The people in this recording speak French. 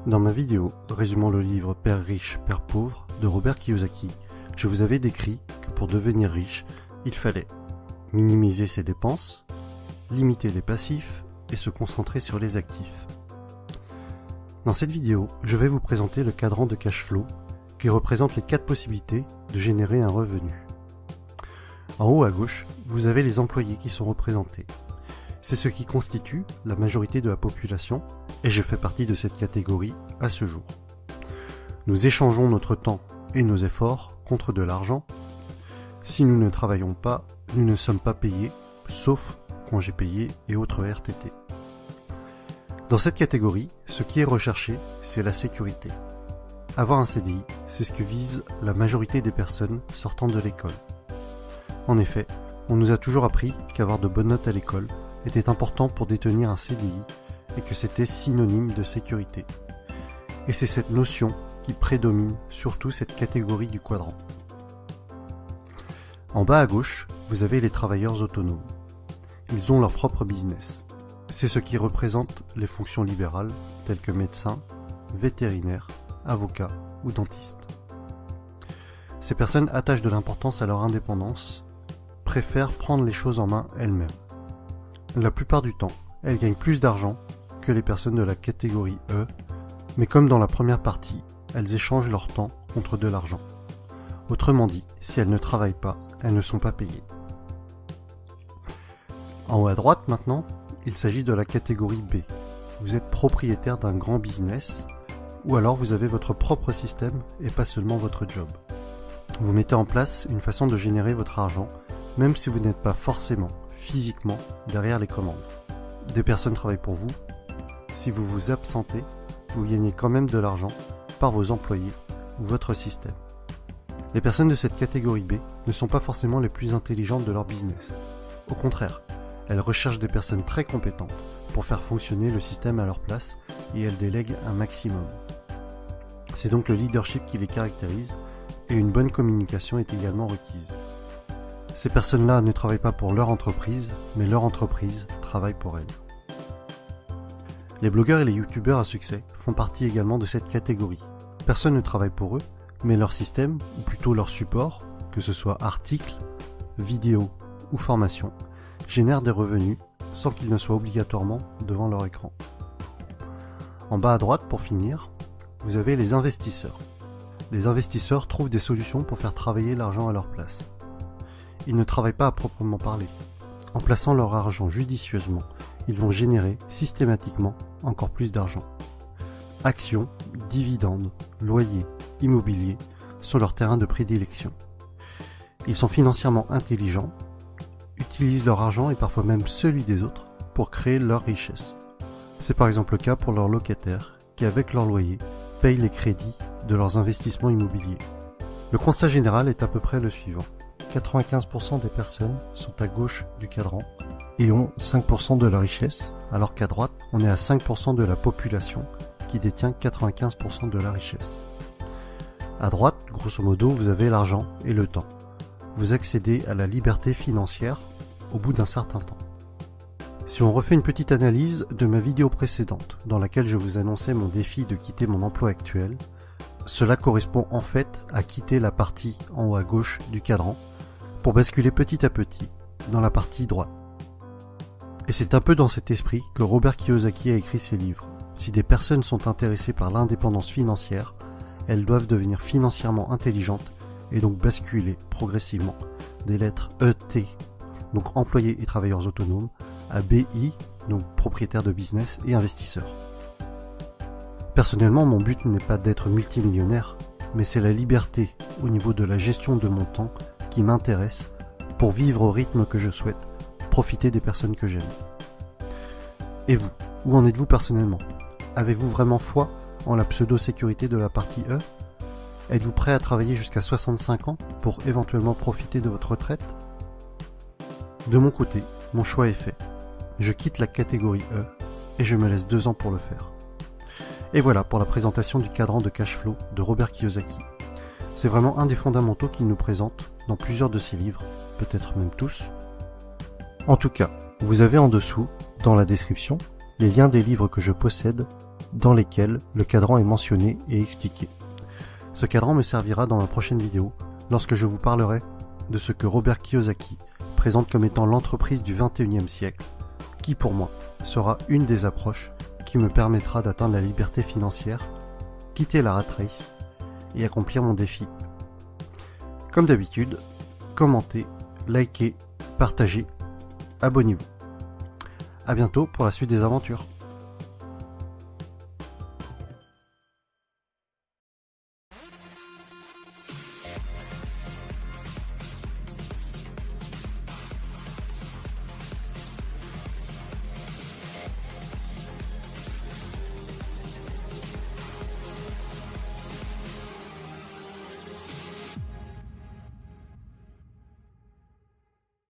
Dans ma vidéo résumant le livre Père riche, Père pauvre de Robert Kiyosaki, je vous avais décrit que pour devenir riche, il fallait minimiser ses dépenses, limiter les passifs et se concentrer sur les actifs. Dans cette vidéo, je vais vous présenter le cadran de cash flow qui représente les 4 possibilités de générer un revenu. En haut à gauche, vous avez les employés qui sont représentés. C'est ce qui constitue la majorité de la population et je fais partie de cette catégorie à ce jour. Nous échangeons notre temps et nos efforts contre de l'argent. Si nous ne travaillons pas, nous ne sommes pas payés, sauf congés payés et autres RTT. Dans cette catégorie, ce qui est recherché, c'est la sécurité. Avoir un CDI, c'est ce que vise la majorité des personnes sortant de l'école. En effet, on nous a toujours appris qu'avoir de bonnes notes à l'école était important pour détenir un CDI et que c'était synonyme de sécurité. Et c'est cette notion qui prédomine surtout cette catégorie du quadrant. En bas à gauche, vous avez les travailleurs autonomes. Ils ont leur propre business. C'est ce qui représente les fonctions libérales telles que médecin, vétérinaire, avocat ou dentiste. Ces personnes attachent de l'importance à leur indépendance, préfèrent prendre les choses en main elles-mêmes. La plupart du temps, elles gagnent plus d'argent que les personnes de la catégorie E, mais comme dans la première partie, elles échangent leur temps contre de l'argent. Autrement dit, si elles ne travaillent pas, elles ne sont pas payées. En haut à droite maintenant, il s'agit de la catégorie B. Vous êtes propriétaire d'un grand business, ou alors vous avez votre propre système et pas seulement votre job. Vous mettez en place une façon de générer votre argent, même si vous n'êtes pas forcément, physiquement, derrière les commandes. Des personnes travaillent pour vous. Si vous vous absentez, vous gagnez quand même de l'argent par vos employés ou votre système. Les personnes de cette catégorie B ne sont pas forcément les plus intelligentes de leur business. Au contraire, elles recherchent des personnes très compétentes pour faire fonctionner le système à leur place et elles délèguent un maximum. C'est donc le leadership qui les caractérise et une bonne communication est également requise. Ces personnes-là ne travaillent pas pour leur entreprise, mais leur entreprise travaille pour elles. Les blogueurs et les youtubeurs à succès font partie également de cette catégorie. Personne ne travaille pour eux, mais leur système, ou plutôt leur support, que ce soit articles, vidéos ou formations, génère des revenus sans qu'ils ne soient obligatoirement devant leur écran. En bas à droite, pour finir, vous avez les investisseurs. Les investisseurs trouvent des solutions pour faire travailler l'argent à leur place. Ils ne travaillent pas à proprement parler. En plaçant leur argent judicieusement, ils vont générer systématiquement encore plus d'argent. Actions, dividendes, loyers, immobilier sont leurs terrains de prédilection. Ils sont financièrement intelligents, utilisent leur argent et parfois même celui des autres pour créer leur richesse. C'est par exemple le cas pour leurs locataires qui, avec leur loyer, payent les crédits de leurs investissements immobiliers. Le constat général est à peu près le suivant. 95% des personnes sont à gauche du cadran et ont 5% de la richesse, alors qu'à droite, on est à 5% de la population qui détient 95% de la richesse. À droite, grosso modo, vous avez l'argent et le temps. Vous accédez à la liberté financière au bout d'un certain temps. Si on refait une petite analyse de ma vidéo précédente, dans laquelle je vous annonçais mon défi de quitter mon emploi actuel, cela correspond en fait à quitter la partie en haut à gauche du cadran pour basculer petit à petit dans la partie droite. Et c'est un peu dans cet esprit que Robert Kiyosaki a écrit ses livres. Si des personnes sont intéressées par l'indépendance financière, elles doivent devenir financièrement intelligentes et donc basculer progressivement des lettres ET, donc employés et travailleurs autonomes, à BI, donc propriétaires de business et investisseurs. Personnellement, mon but n'est pas d'être multimillionnaire, mais c'est la liberté au niveau de la gestion de mon temps qui m'intéresse pour vivre au rythme que je souhaite, profiter des personnes que j'aime. Et vous, où en êtes-vous personnellement? Avez-vous vraiment foi en la pseudo-sécurité de la partie E? Êtes-vous prêt à travailler jusqu'à 65 ans pour éventuellement profiter de votre retraite? De mon côté, mon choix est fait. Je quitte la catégorie E et je me laisse 2 ans pour le faire. Et voilà pour la présentation du cadran de cash flow de Robert Kiyosaki. C'est vraiment un des fondamentaux qu'il nous présente dans plusieurs de ses livres, peut-être même tous. En tout cas, vous avez en dessous, dans la description, les liens des livres que je possède dans lesquels le cadran est mentionné et expliqué. Ce cadran me servira dans ma prochaine vidéo lorsque je vous parlerai de ce que Robert Kiyosaki présente comme étant l'entreprise du 21e siècle, qui pour moi sera une des approches qui me permettra d'atteindre la liberté financière, quitter la rat race et accomplir mon défi. Comme d'habitude, commentez, likez, partagez, abonnez-vous. À bientôt pour la suite des aventures.